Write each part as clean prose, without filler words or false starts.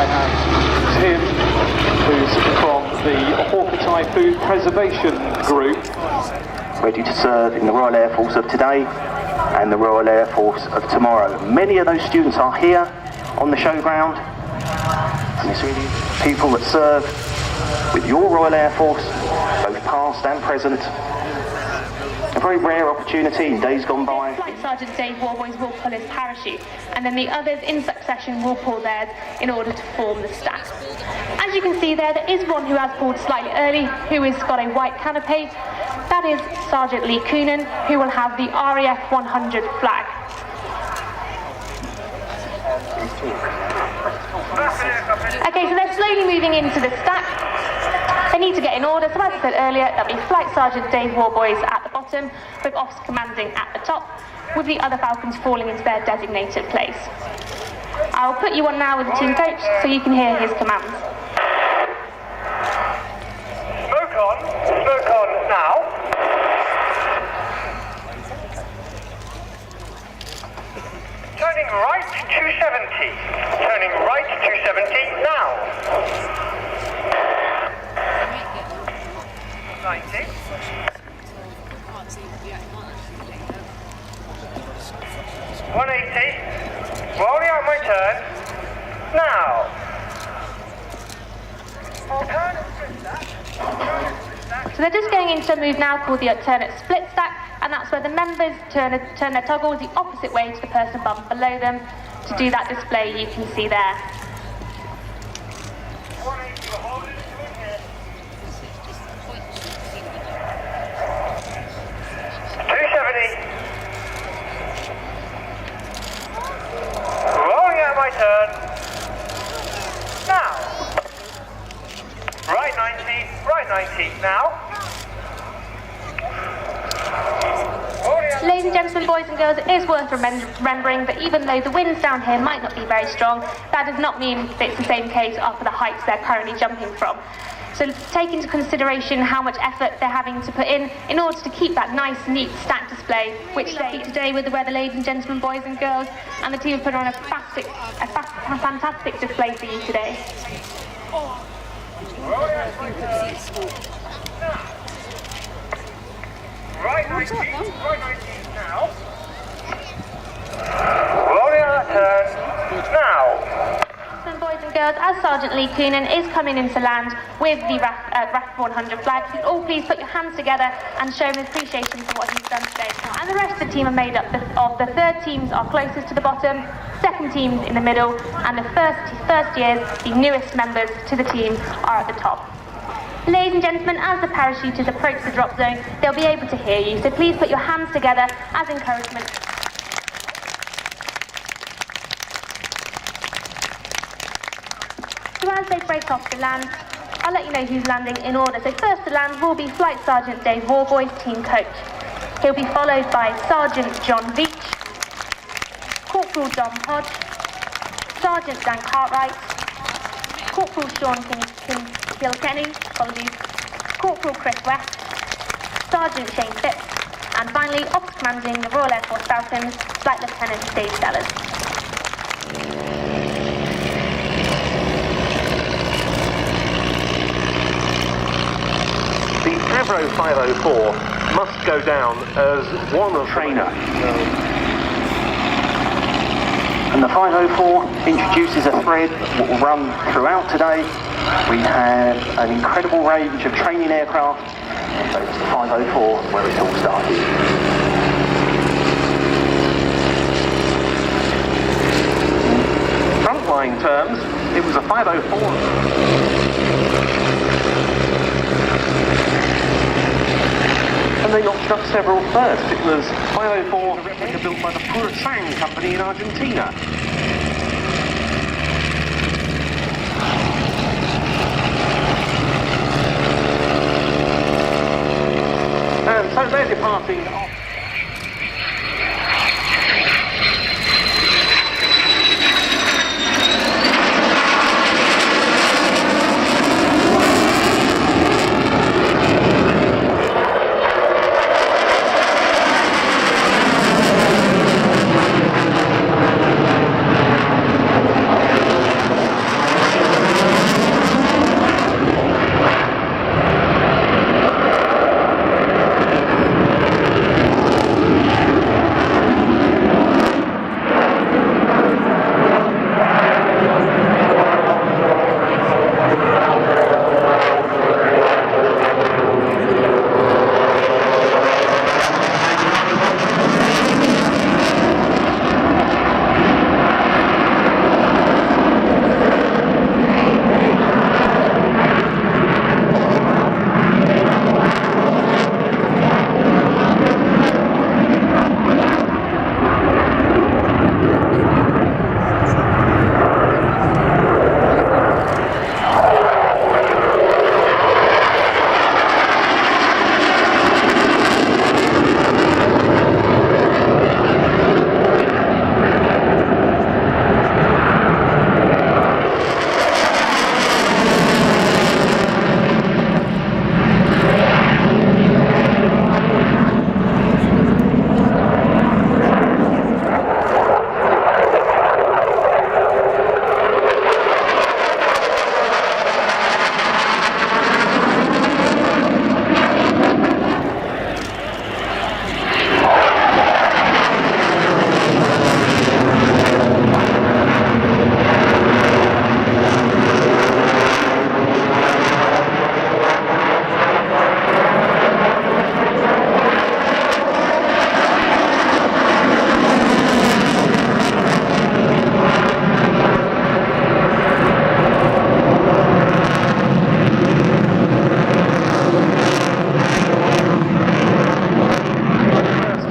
I have Tim, who's from the Hawkeye Food Preservation Group. Ready to serve in the Royal Air Force of today and the Royal Air Force of tomorrow. Many of those students are here on the showground, and it's really people that serve with your Royal Air Force, both past and present. A very rare opportunity in days gone by. Flight Sergeant Dave Warboys will pull his parachute, and then the others in succession will pull theirs in order to form the stack. As you can see there is one who has pulled slightly early, who has got a white canopy. That is Sergeant Lee Coonan, who will have the RAF 100 flag. Okay, so they're slowly moving into the stack. They need to get in order, so as I said earlier, that'll be Flight Sergeant Dave Warboys at the bottom, with Officer Commanding at the top, with the other Falcons falling into their designated place. I'll put you on now with the team coach, so you can hear his commands. Smoke on now. Turning right 270, turning right 270 now. 90. 180. Rolling out my turn. Now. So they're just going into a move now called the alternate split stack, and that's where the members turn their toggles the opposite way to the person above and below them to do that display you can see there. 270. Rolling out my turn. Now. Right 90 now. Ladies and gentlemen, boys and girls, it is worth remembering that even though the winds down here might not be very strong, that does not mean that it's the same case up at the heights they're currently jumping from. So take into consideration how much effort they're having to put in order to keep that nice, neat stack display, which they today with the weather, ladies and gentlemen, boys and girls, and the team have put on a fantastic display for you today. Right 90 now. Rolling out turn now. So boys and girls, as Sergeant Lee Coonan is coming into land with the RAF 100 flag, could you all please put your hands together and show him appreciation for what he's done today. And the rest of the team are made up of the third teams are closest to the bottom, second teams in the middle, and the first years, the newest members to the team, are at the top. Ladies and gentlemen, as the parachuters approach the drop zone, they'll be able to hear you, so please put your hands together as encouragement. So as they break off to land, I'll let you know who's landing in order. So first to land will be Flight Sergeant Dave Warboys, team coach. He'll be followed by Sergeant John Veach, Corporal Dom Hodge, Sergeant Dan Cartwright, Corporal Sean Kilkenny, Corporal Chris West, Sergeant Shane Phipps, and finally, Officer Commanding the Royal Air Force Falcons, Flight Lieutenant Dave Sellers. The Avro 504 must go down as one of trainer. And the 504 introduces a thread that will run throughout today. We have an incredible range of training aircraft, so it's the 504 where it all started. Frontline terms, it was a 504. And they knocked up several first. It was 504, a replica built by the Purasang company in Argentina. And so they're departing off.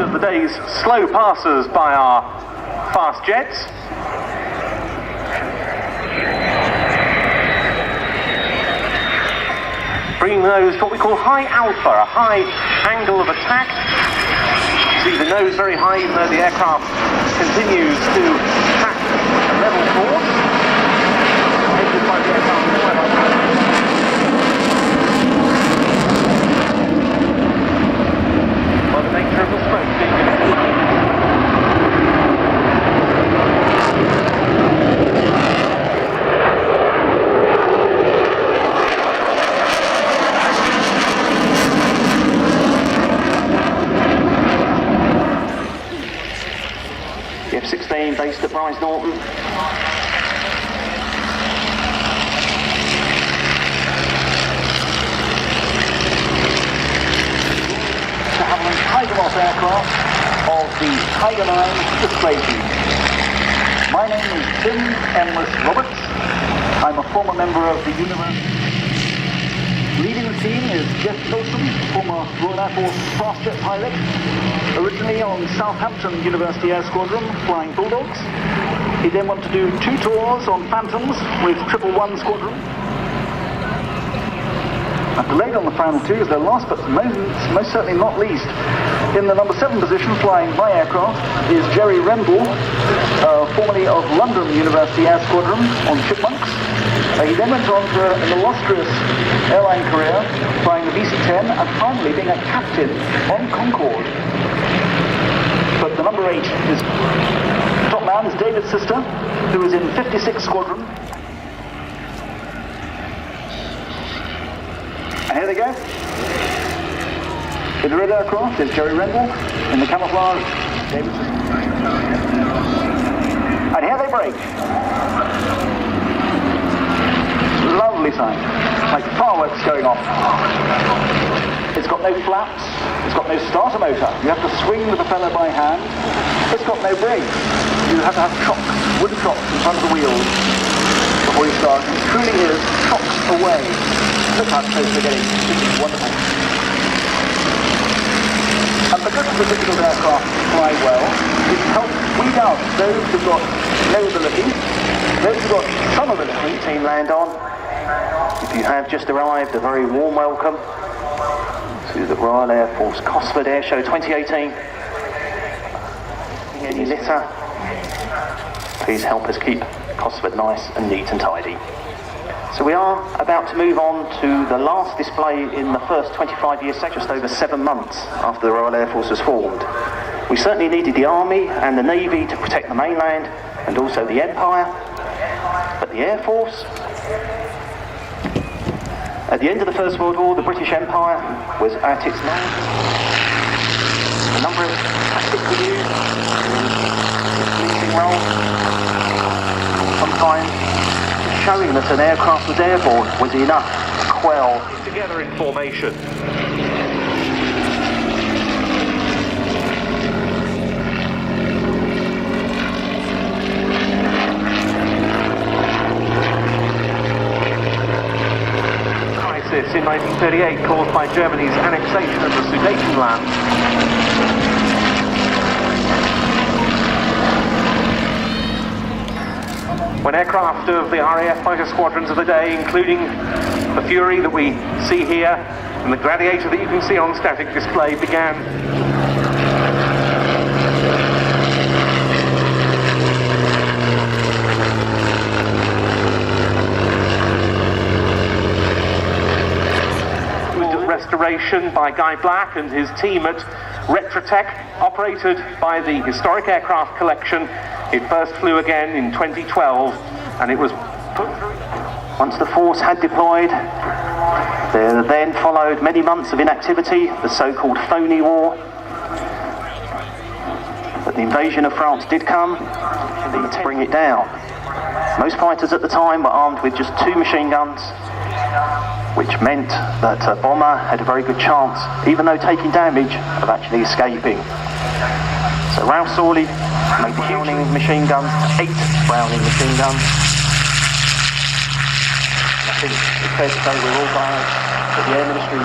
of the day's slow passers by our fast jets. Bringing those to what we call high alpha, a high angle of attack. See the nose very high, even though the aircraft continues to track a level course. Headed by the aircraft by the nature of the smoke being the F-16 based at Brize Norton. Tiger Moth aircraft of the Tiger 9 display team. My name is Tim Emrys Roberts. I'm a former member of the university. Leading the team is Jeff Pilson, former Royal Air Force fast jet pilot, originally on Southampton University Air Squadron flying Bulldogs. He then went to do 2 tours on Phantoms with 111 Squadron. And delayed on the final 2 is their last but most certainly not least. In the number 7 position, flying my aircraft, is Jerry Rendell, formerly of London University Air Squadron on Chipmunks. He then went on to an illustrious airline career, flying the VC-10 and finally being a captain on Concorde. But the number 8 is top man is David Sister, who is in 56 Squadron. And here they go. In the red aircraft is Jerry Rendell. In the camouflage, David Sister. And here they break. Lovely sign, like fireworks going off. It's got no flaps, it's got no starter motor. You have to swing the propeller by hand. It's got no brakes. You have to have chocks, wooden chocks in front of the wheels before you start. It truly is chocks away. Look how close we're getting. This is wonderful. And because of the difficult aircraft fly well, it helps weed out those who've got no ability, those who've got some ability. Team land on. If you have just arrived, a very warm welcome to the Royal Air Force Cosford Air Show 2018. Any litter, please help us keep Cosford nice and neat and tidy. So we are about to move on to the last display in the first 25-year section, just over 7 months after the Royal Air Force was formed. We certainly needed the Army and the Navy to protect the mainland and also the Empire, but the Air Force, at the end of the First World War, the British Empire was at its last. A number of tactics were used, its leading role, sometimes showing that an aircraft was airborne was enough to quell. together in formation. In 1938, caused by Germany's annexation of the Sudetenland. When aircraft of the RAF fighter squadrons of the day, including the Fury that we see here and the Gladiator that you can see on static display, began restoration by Guy Black and his team at Retrotech, operated by the Historic Aircraft Collection. It first flew again in 2012, and it was put through. Once the force had deployed, there then followed many months of inactivity, the so-called phony war. But the invasion of France did come to bring it down. Most fighters at the time were armed with just 2 machine guns, which meant that a bomber had a very good chance, even though taking damage, of actually escaping. So Ralph Sawley made the Browning machine guns, 8 Browning machine guns. And I think it's fair to say we're all glad that the Air Ministry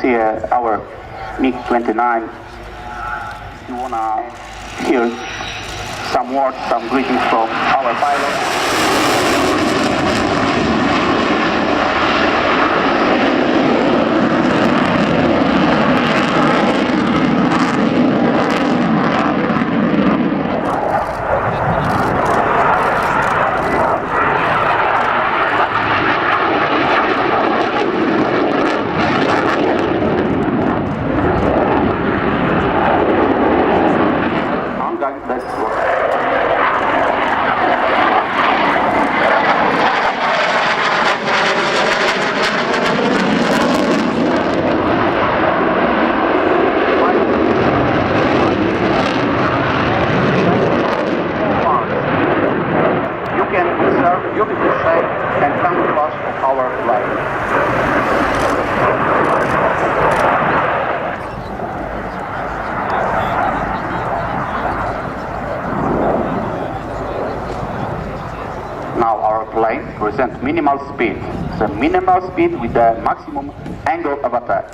see our MiG-29. You wanna hear some words, some greetings from our pilot. Present minimal speed. The minimal speed with the maximum angle of attack.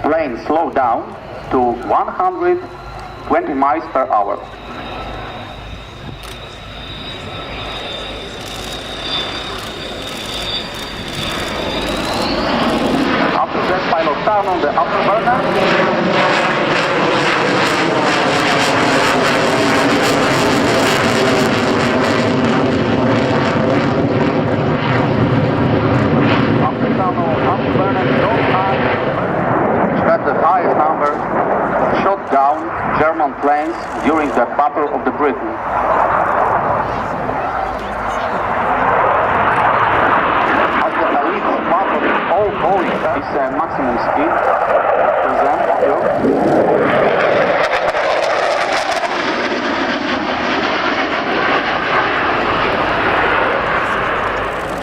Plane slow down to 120 miles per hour. After that, pilot turn on the afterburner. The highest number shot down German planes during the Battle of the Britain. At the elite part of all Boeing is maximum speed.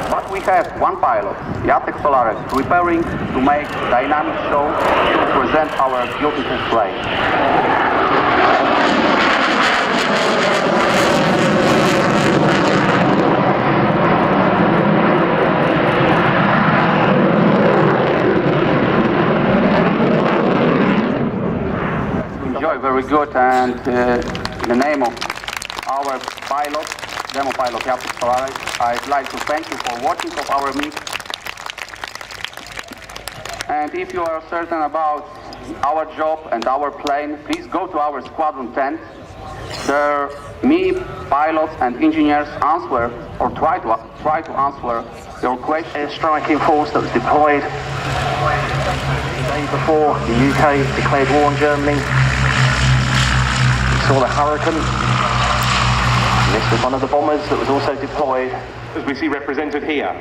But we have one pilot, Jacek Solarek, preparing to make dynamic show to present our beautiful plane. Enjoy, very good, and in the name of our pilot, demo pilot Jacek Solarek, I'd like to thank you for watching of our meet. And if you are certain about our job and our plane, please go to our squadron tent. There, me, pilots and engineers answer or try to answer your question. Air striking force that was deployed the day before the UK declared war on Germany. We saw the Hurricane. And this was one of the bombers that was also deployed, as we see represented here.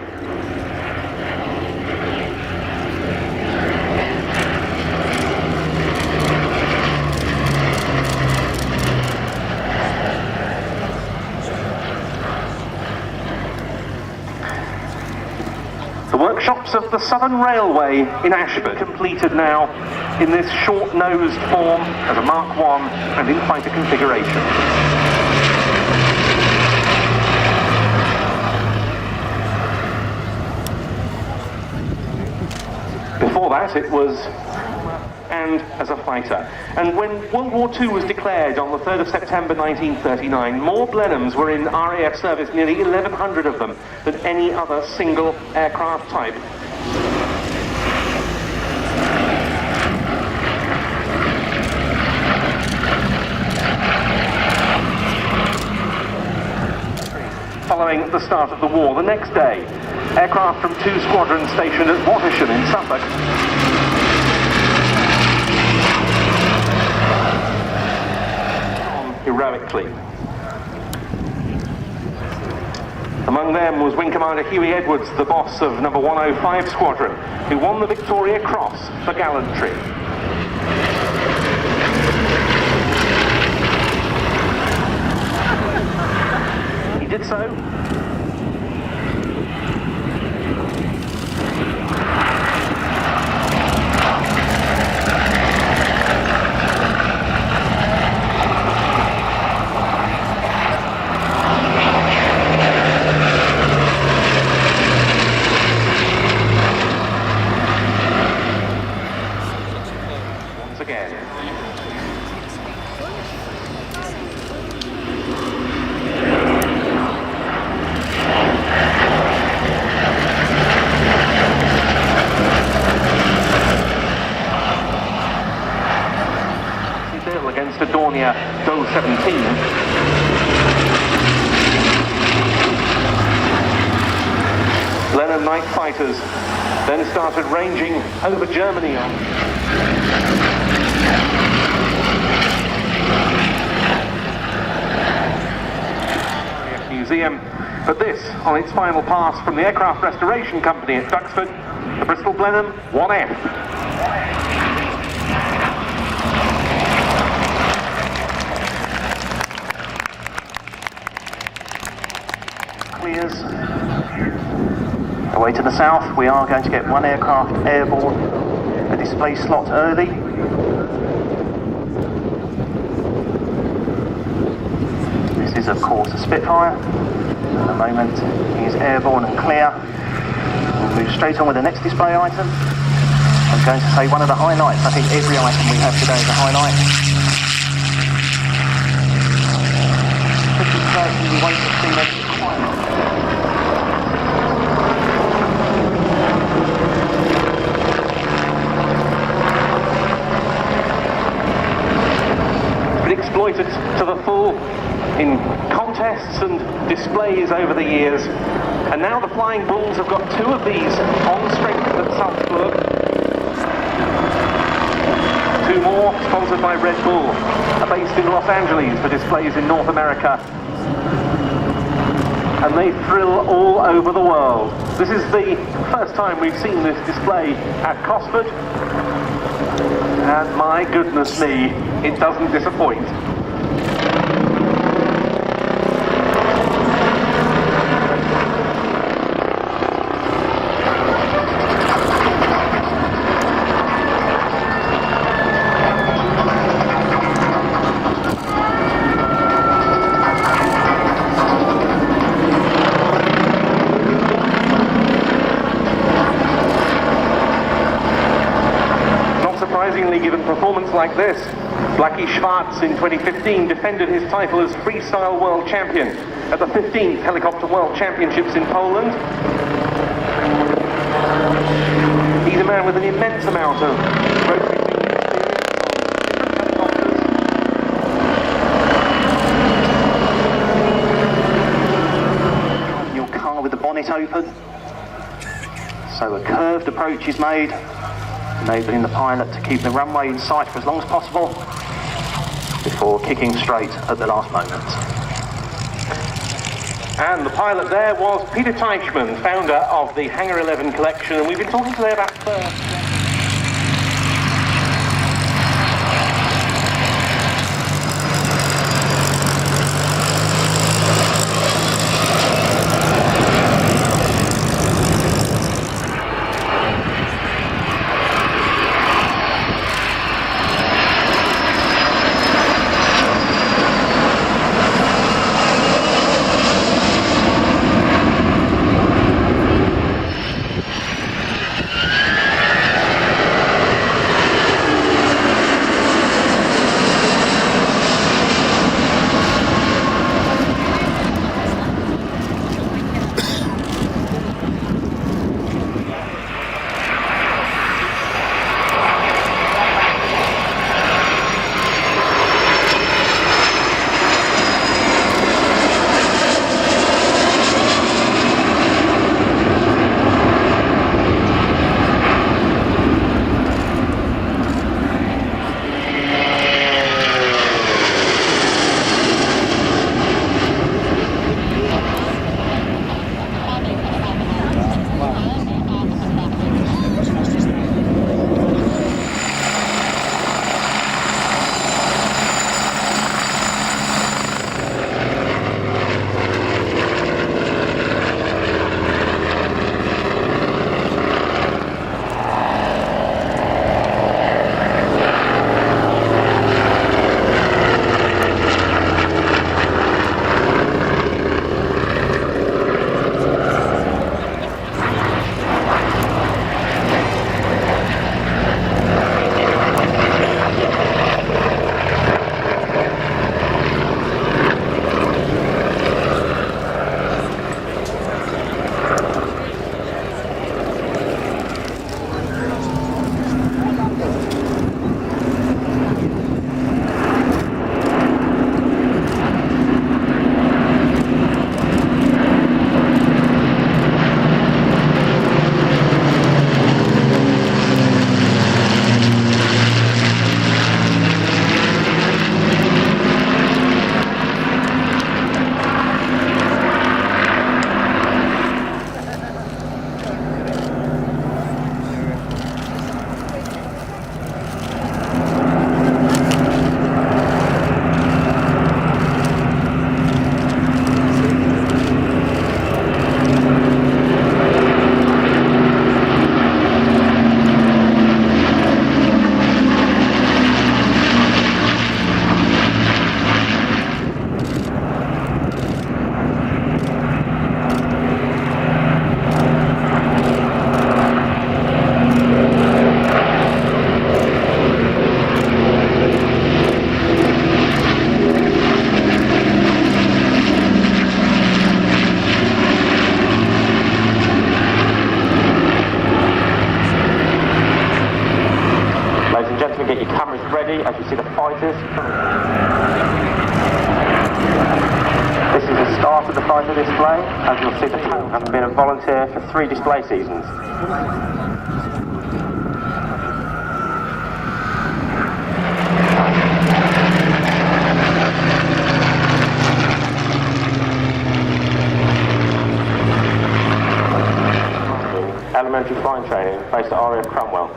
The workshops of the Southern Railway in Ashford completed now in this short-nosed form as a Mark I and in fighter configuration. Before that it was and as a fighter. And when World War II was declared on the 3rd of September 1939, more Blenheims were in RAF service, nearly 1,100 of them, than any other single aircraft type. Following the start of the war, the next day, aircraft from 2 squadrons stationed at Wattisham in Suffolk heroically. Among them was Wing Commander Huey Edwards, the boss of number 105 Squadron, who won the Victoria Cross for gallantry. He did so 17. Blenheim night fighters then started ranging over Germany. Museum, but this on its final pass from the Aircraft Restoration Company at Duxford, the Bristol Blenheim 1F. Clears. Away to the south, we are going to get one aircraft airborne, a display slot early. This is of course a Spitfire. At the moment he's airborne and clear. We'll move straight on with the next display item. I'm going to say one of the highlights. I think every item we have today is a highlight. Pretty certain we won't have seen it quite. Exploited to the full in contests and displays over the years, and now the Flying Bulls have got two of these on strength at Salzburg. Two more sponsored by Red Bull are based in Los Angeles for displays in North America, and they thrill all over the world. This is the first time we've seen this display at Cosford, and my goodness me, it doesn't disappoint. Given performance like this, Blackie Schwartz in 2015 defended his title as freestyle world champion at the 15th Helicopter World Championships in Poland. He's a man with an immense amount of rotary wing experience on different helicopters. Your car with the bonnet open, so a curved approach is made, enabling the pilot to keep the runway in sight for as long as possible before kicking straight at the last moment. And the pilot there was Peter Teichmann, founder of the Hangar 11 collection, and we've been talking today about as you see the fighters. This is the start of the fighter display. As you'll see, the tank having been a volunteer for 3 display seasons. Elementary flying training based at RAF Cromwell.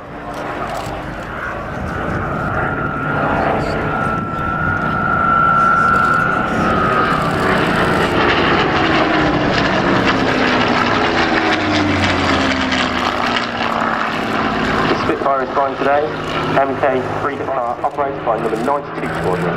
The Spitfire is flying today, MK3 operated by number 92 Squadron.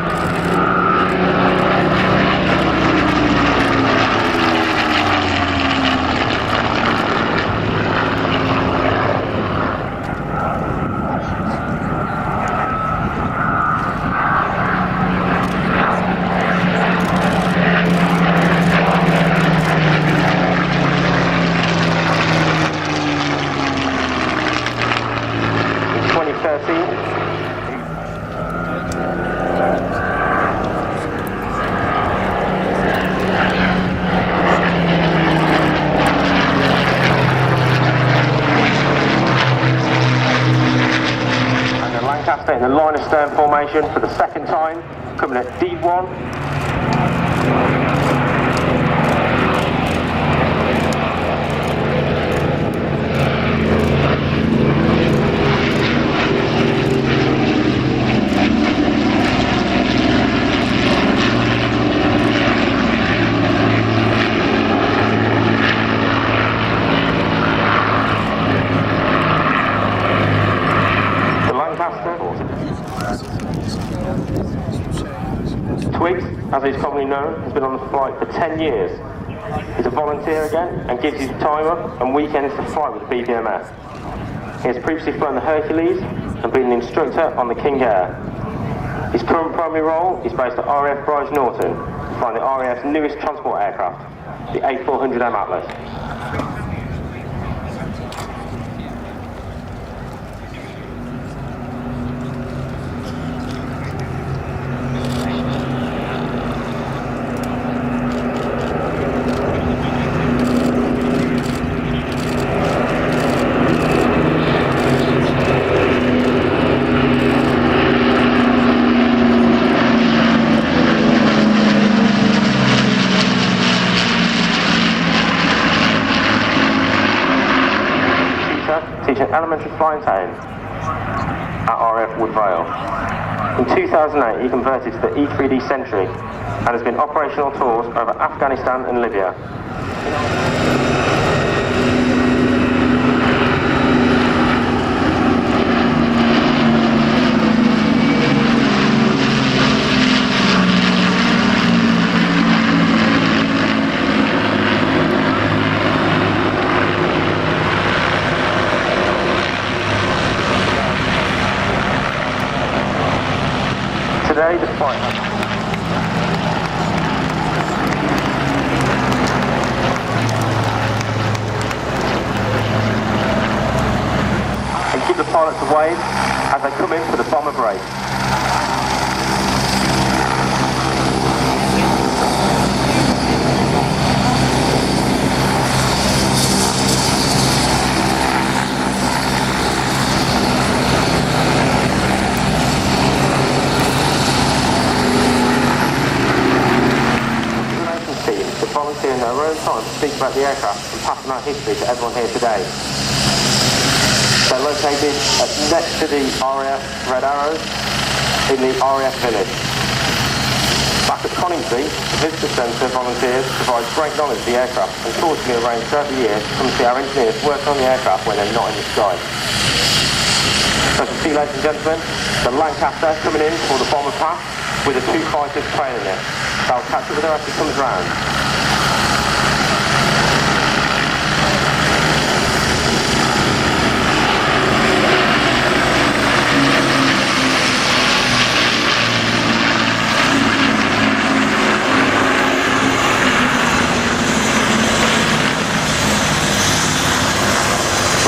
In the line of stern formation for the second time, coming at D1. Twiggs, as he's commonly known, has been on the flight for 10 years. He's a volunteer again and gives his time up and weekends to fly with the BPMS. He has previously flown the Hercules and been an instructor on the King Air. His current primary role is based at RAF Bryce Norton, flying the RAF's newest transport aircraft, the A400M Atlas. Teaching elementary flying training at RAF Woodvale. In 2008 he converted to the E3D Sentry and has been operational tours over Afghanistan and Libya. Today, the flight and give the pilots a wave as they come in for the bomber break. Volunteer in their own time to speak about the aircraft and pass on our history to everyone here today. They're located next to the RAF Red Arrows in the RAF Village. Back at Coningsby, the Visitor Centre volunteers provide great knowledge of the aircraft and tours can be arranged throughout the year to come see our engineers working on the aircraft when they're not in the sky. So to see, ladies and gentlemen, the Lancaster coming in for the bomber pass with the 2 fighters trailing it. They'll catch up with her as it comes round.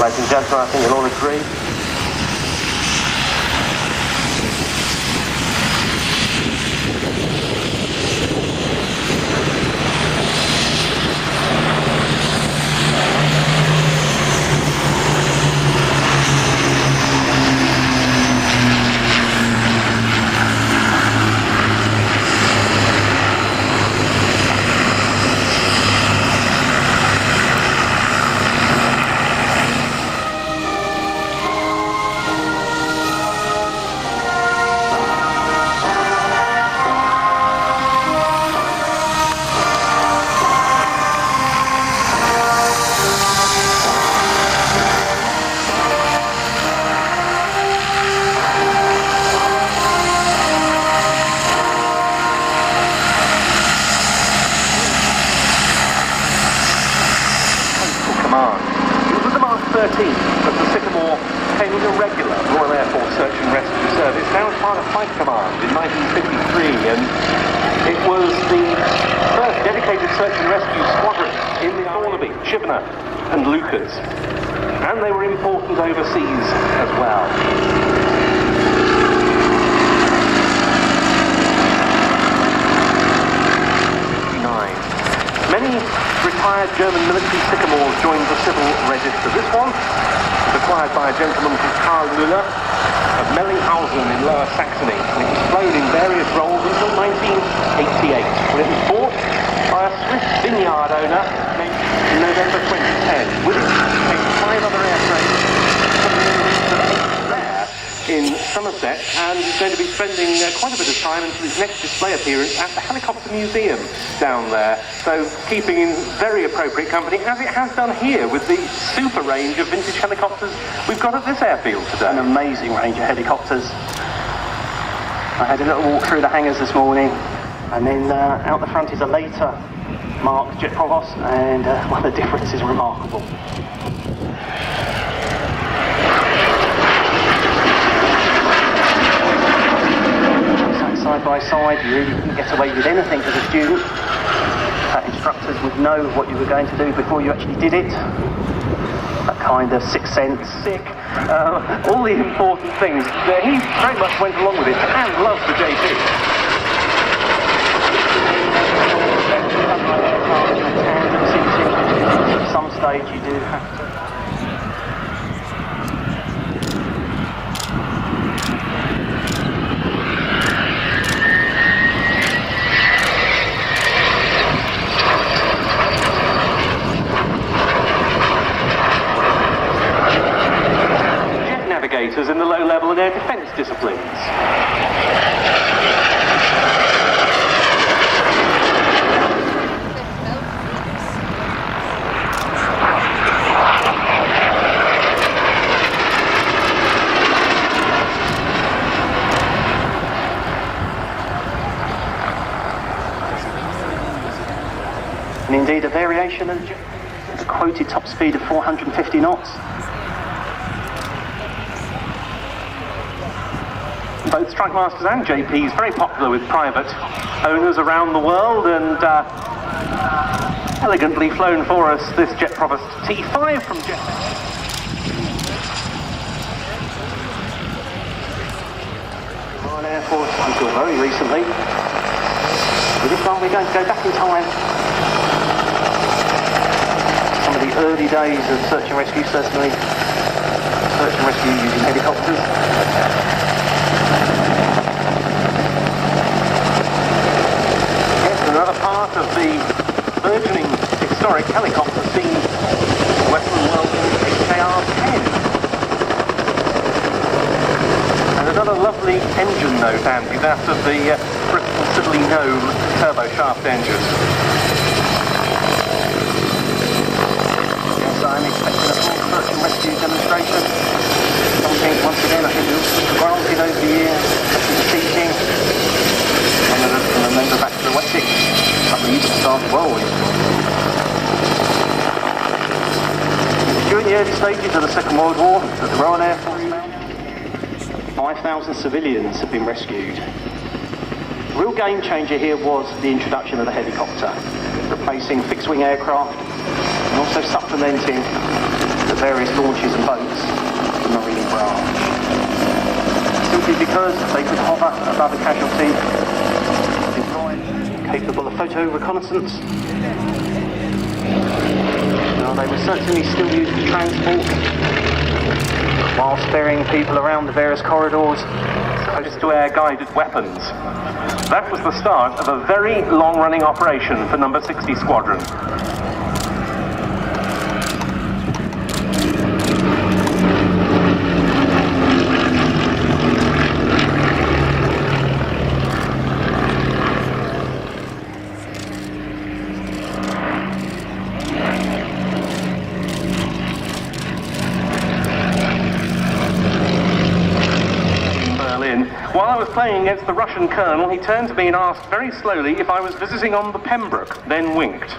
Ladies and gentlemen, I think you'll all agree Command. It was with the Mark 13 that the Sycamore came in a regular Royal Air Force Search and Rescue Service, now as part of Flight Command in 1953, and it was the first dedicated search and rescue squadron in the Thornaby, Chibnall and Lucas, and they were important overseas as well. Many retired German military Sycamores joined the civil register. This one was acquired by a gentleman called Karl Müller of Mellinghausen in Lower Saxony. And it was flown in various roles until 1988, when it was bought by a Swiss vineyard owner in November 2010. With it came 5 other airframes in Somerset, and he's going to be spending quite a bit of time until his next display appearance at the Helicopter Museum down there. So keeping in very appropriate company, as it has done here with the super range of vintage helicopters we've got at this airfield today. An amazing range of helicopters. I had a little walk through the hangars this morning, and then out the front is a later Mark Jet Provost, and well, the difference is remarkable. Side by side, you really couldn't get away with anything as a student. Instructors would know what you were going to do before you actually did it. That kind of sixth sense, all the important things. He very much went along with it and loved the JP. At some stage you do have to. In the low-level and air defence disciplines. And indeed a variation of the quoted top speed of 450 knots. Both Strike Masters and JPs very popular with private owners around the world, and elegantly flown for us this Jet Provost T5 from Jet. Royal Air Force until very recently. With this one we're going to go back in time. Some of the early days of search and rescue, certainly. Search and rescue using helicopters. Another part of the burgeoning historic helicopter scene in the Western world is HKR-10. And another lovely engine note, Andy, that of the Bristol Siddeley Gnome turboshaft engine. Yes, I'm expecting a full search and rescue demonstration. Something, once again, I think we've took granted over the years, especially the seating. And then remember back to the Wessex, like we used to start well with. During the early stages of the Second World War, at the Royal Air Force, 5,000 civilians have been rescued. The real game changer here was the introduction of the helicopter, replacing fixed-wing aircraft and also supplementing the various launches and boats of the Marine branch. Simply because they could hover above a casualty, capable of photo reconnaissance. Well, they were certainly still used for transport, while ferrying people around the various corridors. Surface-to-air guided weapons. That was the start of a very long-running operation for Number 60 Squadron. While I was playing against the Russian colonel, he turned to me and asked very slowly if I was visiting on the Pembroke, then winked.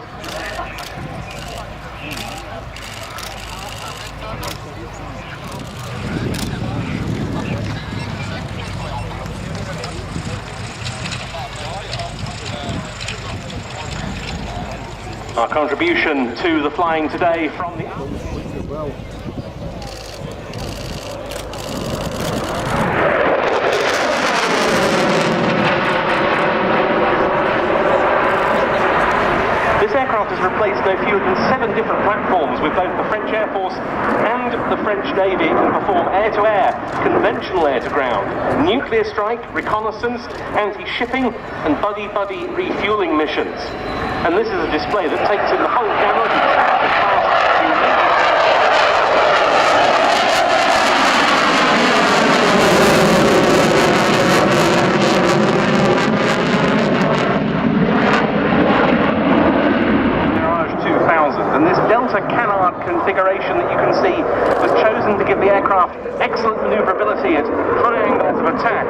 our contribution to the flying today from the... This aircraft has replaced no fewer than 7 different platforms with both the French Air Force and the French Navy to perform air-to-air, conventional air-to-ground, nuclear strike, reconnaissance, anti-shipping and buddy-buddy refueling missions. And this is a display that takes in the whole gamut of and this Delta Canard configuration that you can see was chosen to give the aircraft excellent manoeuvrability at high angles of attack.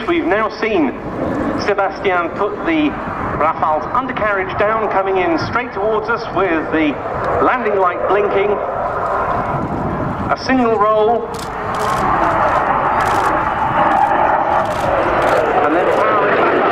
We've now seen Sebastian put the Rafale's undercarriage down, coming in straight towards us with the landing light blinking. A single roll. And then powering back up.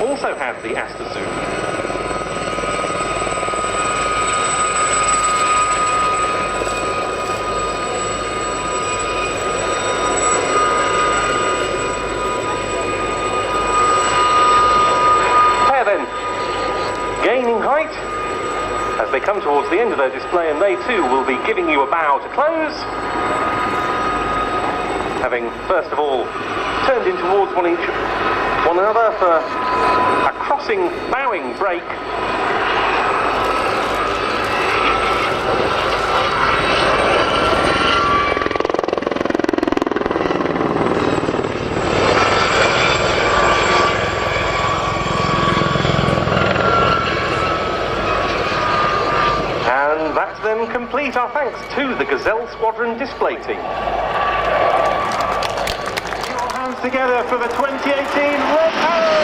Also have the Asta Zoom. Gaining height as they come towards the end of their display, and they too will be giving you a bow to close, having first of all turned in towards one another for a crossing bowing break. complete, our thanks to the Gazelle Squadron display team. Your hands together for the 2018 Red Arrow!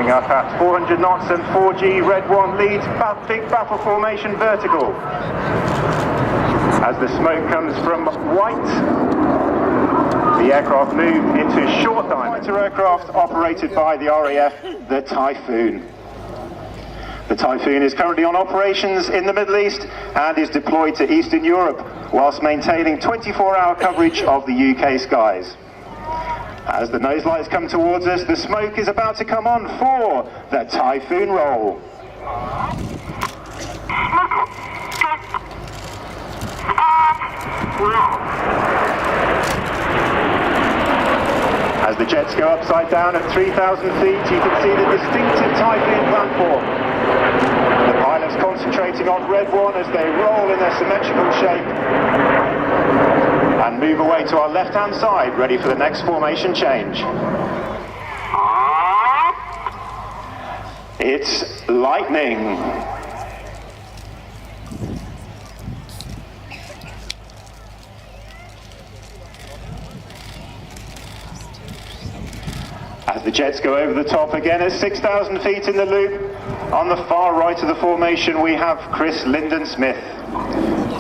Up at 400 knots and 4G, Red 1 leads big battle formation vertical. As the smoke comes from white, the aircraft move into short diameter aircraft operated by the RAF, the Typhoon. The Typhoon is currently on operations in the Middle East and is deployed to Eastern Europe whilst maintaining 24-hour coverage of the UK skies. As the nose lights come towards us, the smoke is about to come on for the Typhoon roll. As the jets go upside down at 3,000 feet, you can see the distinctive Typhoon platform. The pilots concentrating on Red 1 as they roll in their symmetrical shape and move away to our left-hand side, ready for the next formation change. It's lightning. As the jets go over the top again at 6,000 feet in the loop, on the far right of the formation we have Chris Linden-Smith.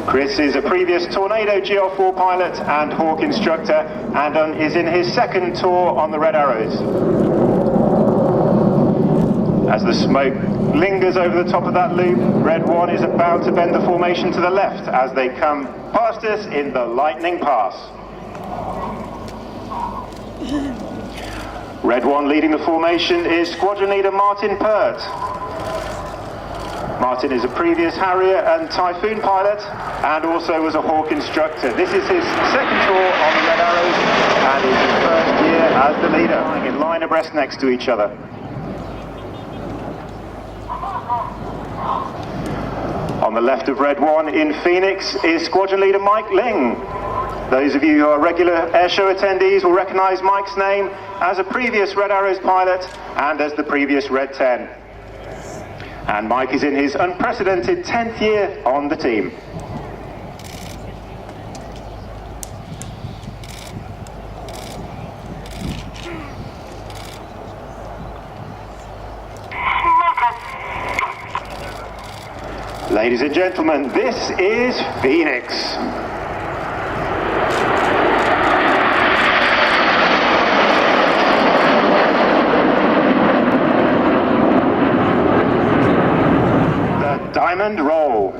Chris is a previous Tornado GL4 pilot and Hawk instructor and is in his second tour on the Red Arrows. As the smoke lingers over the top of that loop, Red 1 is about to bend the formation to the left as they come past us in the Lightning Pass. Red 1 leading the formation is Squadron Leader Martin Pert. Martin is a previous Harrier and Typhoon pilot and also was a Hawk instructor. This is his second tour on the Red Arrows and his first year as the leader, lying in line abreast next to each other. On the left of Red 1 in Phoenix is Squadron Leader Mike Ling. Those of you who are regular airshow attendees will recognise Mike's name as a previous Red Arrows pilot and as the previous Red 10. And Mike is in his unprecedented 10th year on the team. Ladies and gentlemen, this is Phoenix. Diamond roll.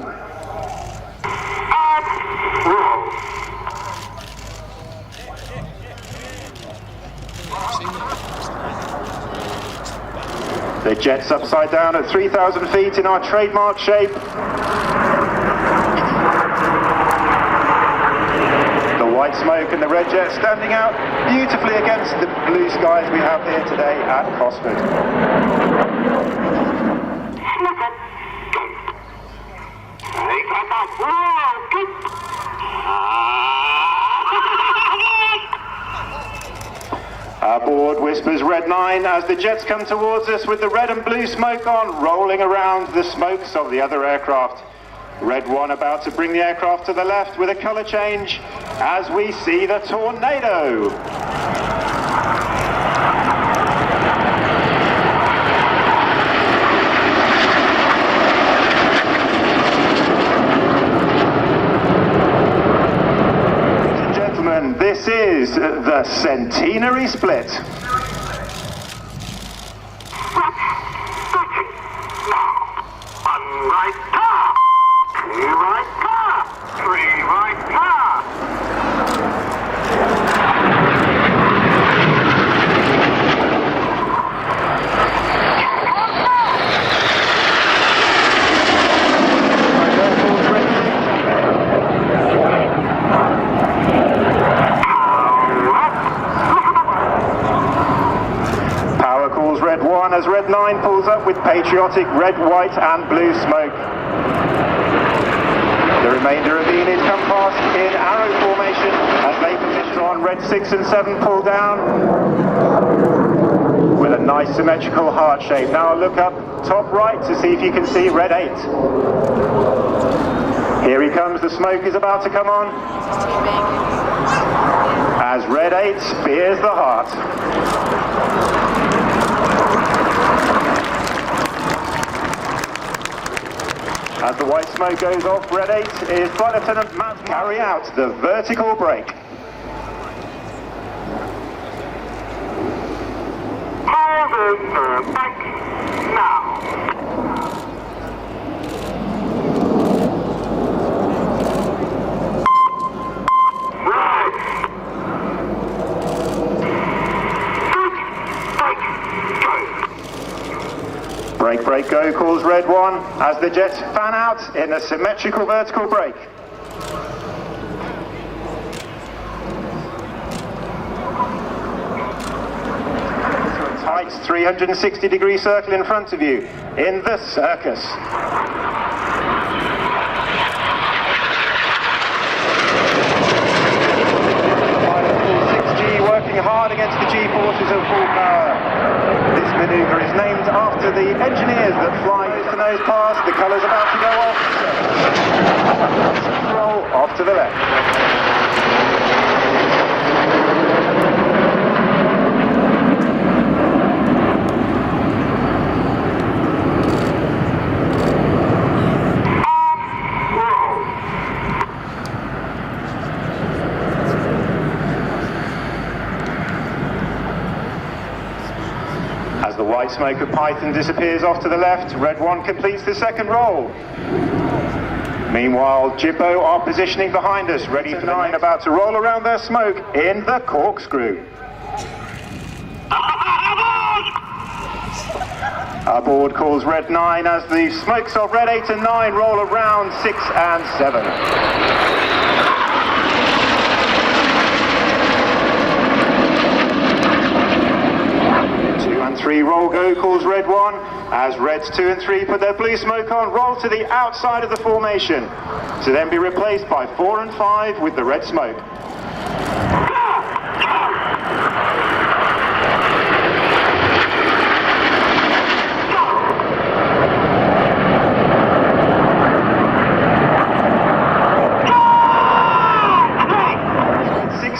The jet's upside down at 3,000 feet in our trademark shape. The white smoke and the red jet standing out beautifully against the blue skies we have here today at Cosford. Aboard whispers Red 9 as the jets come towards us with the red and blue smoke on, rolling around the smokes of the other aircraft. Red 1 about to bring the aircraft to the left with a colour change as we see the Tornado. This is the Centenary Split. As Red 9 pulls up with patriotic red, white and blue smoke. The remainder of the units come past in arrow formation as they position on red 6 and 7 pull down with a nice symmetrical heart shape. Now look up top right to see if you can see red 8. Here he comes, the smoke is about to come on as red 8 spears the heart. As the white smoke goes off, red 8 is Flight Lieutenant Matt carry out the vertical brake. Hold the brake now. Brake, brake, go, calls red 1 as the jets fan out in a symmetrical vertical brake. A tight 360-degree circle in front of you in the circus. Pilot full 6G working hard against the G-forces of full power. This manoeuvre is named after the engineers that fly nose to nose past. The colour's about to go off. Roll off to the left. As the white smoke of Python disappears off to the left, red 1 completes the second roll. Meanwhile, Jippo are positioning behind us, ready for 9, about to roll around their smoke in the corkscrew. Aboard calls red 9 as the smokes of red 8 and 9 roll around 6 and 7. 2 and 3 roll go calls red 1 as reds 2 and 3 put their blue smoke on, roll to the outside of the formation to then be replaced by 4 and 5 with the red smoke.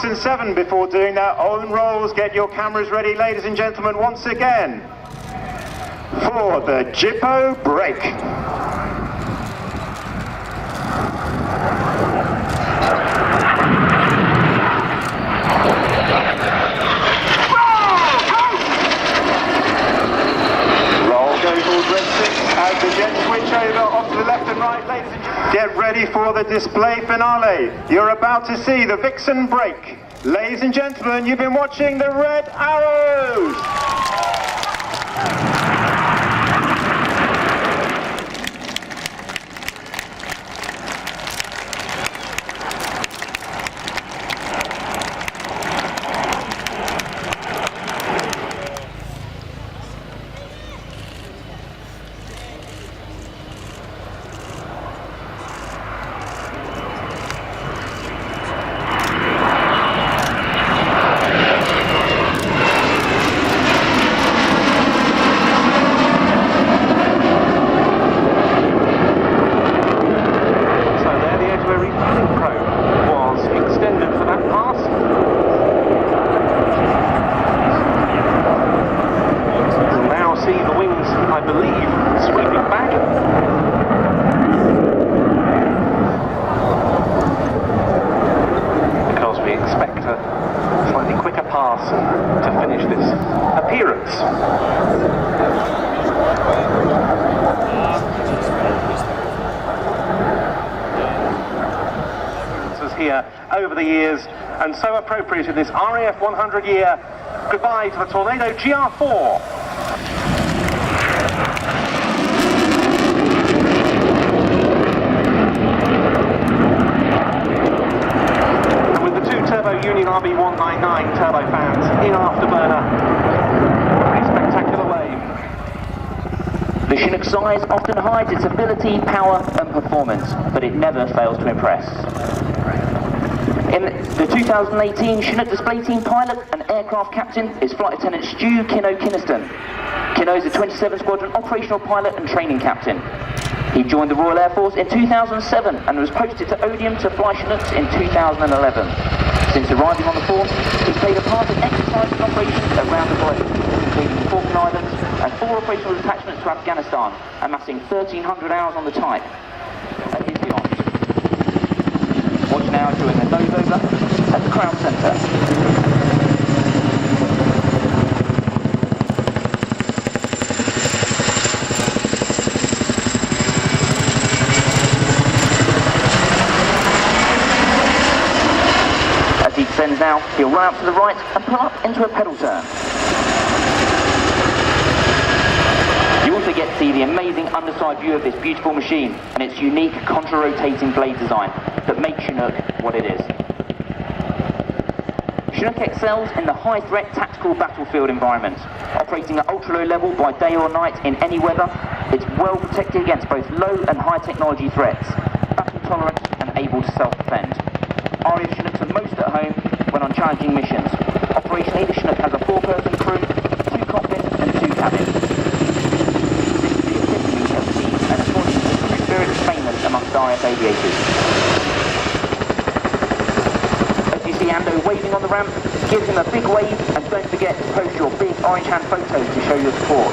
And 7 before doing their own rolls. Get your cameras ready, ladies and gentlemen, once again for the Jippo break. Roll go towards red 6 as the jets switch over off to the left and right, ladies and gentlemen. Get ready for the display finale. You're about to see the Vixen break. Ladies and gentlemen, you've been watching the Red Arrows. to finish this appearance. Here over the years, and so appropriate in this RAF 100 year goodbye to the Tornado GR4. And with the two turbo Union RB199 turbofans in afterburner, a pretty spectacular wave. The Chinook size often hides its ability, power and performance, but it never fails to impress. In the 2018 Chinook Display Team pilot and aircraft captain is Flight Lieutenant Stu Kinno Kinniston. Kinno is a 27 Squadron operational pilot and training captain. He joined the Royal Air Force in 2007 and was posted to Odium to fly Chinooks in 2011. Since arriving on the force, he's played a part in exercise and operations around the globe, including the Falkland Islands and 4 operational detachments to Afghanistan, amassing 1,300 hours on the type. And here's the arms. Watch now doing a nose over at the Crown Centre. Now, he'll run out to the right and pull up into a pedal turn. You also get to see the amazing underside view of this beautiful machine and its unique contra-rotating blade design that makes Chinook what it is. Chinook excels in the high-threat tactical battlefield environment. Operating at ultra-low level by day or night in any weather, it's well protected against both low and high technology threats, battle tolerant and able to self-defend. RAF Chinooks are most at home when on challenging missions. Operationally, the Chinook has a 4-person crew, 2 cockpits and 2 cabins. This is the epitome of speed and according to the crew spirit is famous amongst RAF aviators. As you see Ando waving on the ramp, give him a big wave and don't forget to post your big orange hand photos to show your support.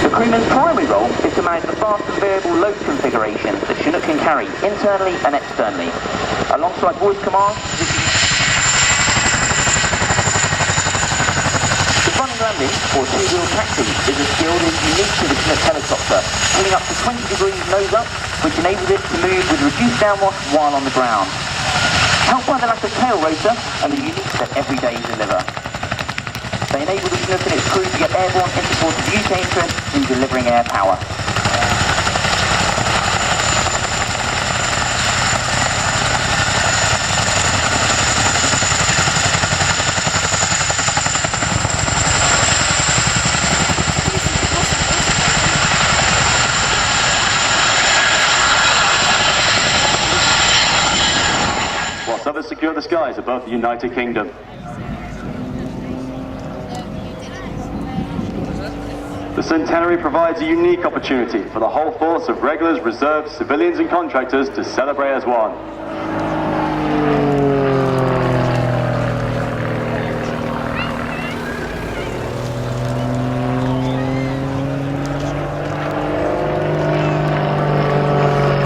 The crewman's primary role is to manage the fast and variable load configuration that Chinook can carry internally and externally. Alongside voice commands, the running landing or 2-wheel taxi is a skill that is unique to the Chinook helicopter, pulling up to 20 degrees nose up, which enables it to move with reduced downwash while on the ground. Helped by the lack of tail rotor and the unique that every day deliver. They enable the Chinook and its crew to get airborne in support of UK interests in delivering air power. Whilst others secure the skies above the United Kingdom. The centenary provides a unique opportunity for the whole force of regulars, reserves, civilians and contractors to celebrate as one.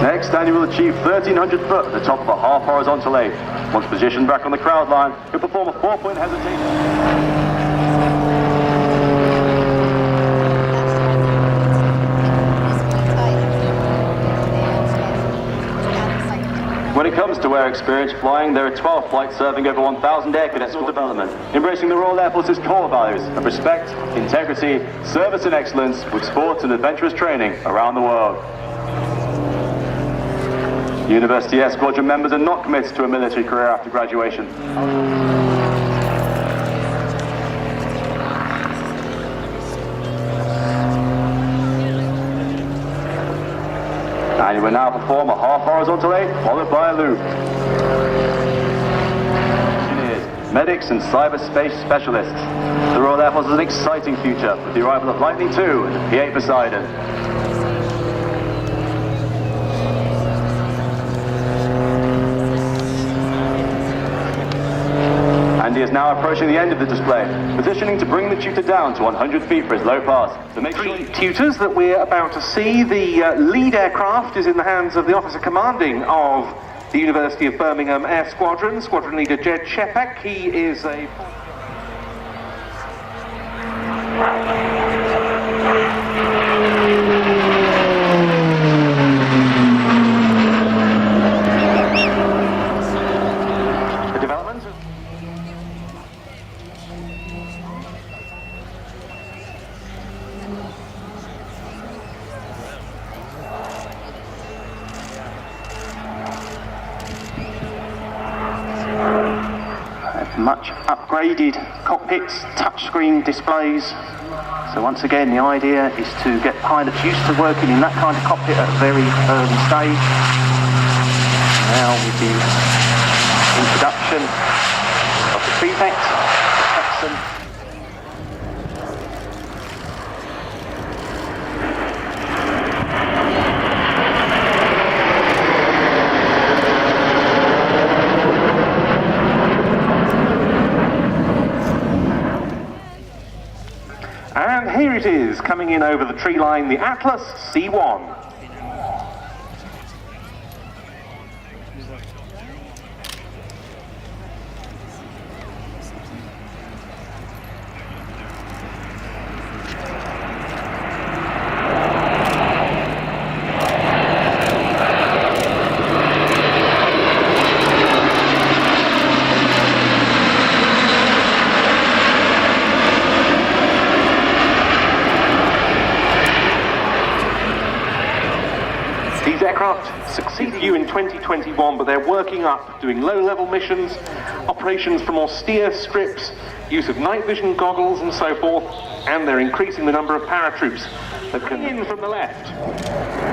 Next, Andy will achieve 1,300 foot at the top of a half horizontal leg. Once positioned back on the crowd line, he'll perform a 4-point hesitation. When it comes to air experience flying, there are 12 flights serving over 1,000 air cadets for development, embracing the Royal Air Force's core values of respect, integrity, service and excellence with sports and adventurous training around the world. University Air Squadron members are not committed to a military career after graduation. And you will now perform a half horizontal eight, followed by a loop. Engineers, medics and cyberspace specialists. The Royal Air Force has an exciting future with the arrival of Lightning II and the P-8 Poseidon. Andy is now approaching the end of the display, positioning to bring the tutor down to 100 feet for his low pass. So make sure tutors that we're about to see. The lead aircraft is in the hands of the officer commanding of the University of Birmingham Air Squadron, Squadron Leader Jed Shepek. He is a... The development of... Much upgraded cockpits, touchscreen displays. So once again, the idea is to get pilots used to working in that kind of cockpit at a very early stage. Now with the introduction of the prefect, Jackson. And here it is, coming in over the tree line, the Atlas C1. These aircraft succeeded you in 2021, but they're working up, doing low-level missions, operations from austere strips, use of night vision goggles and so forth, and they're increasing the number of paratroops that come in from the left.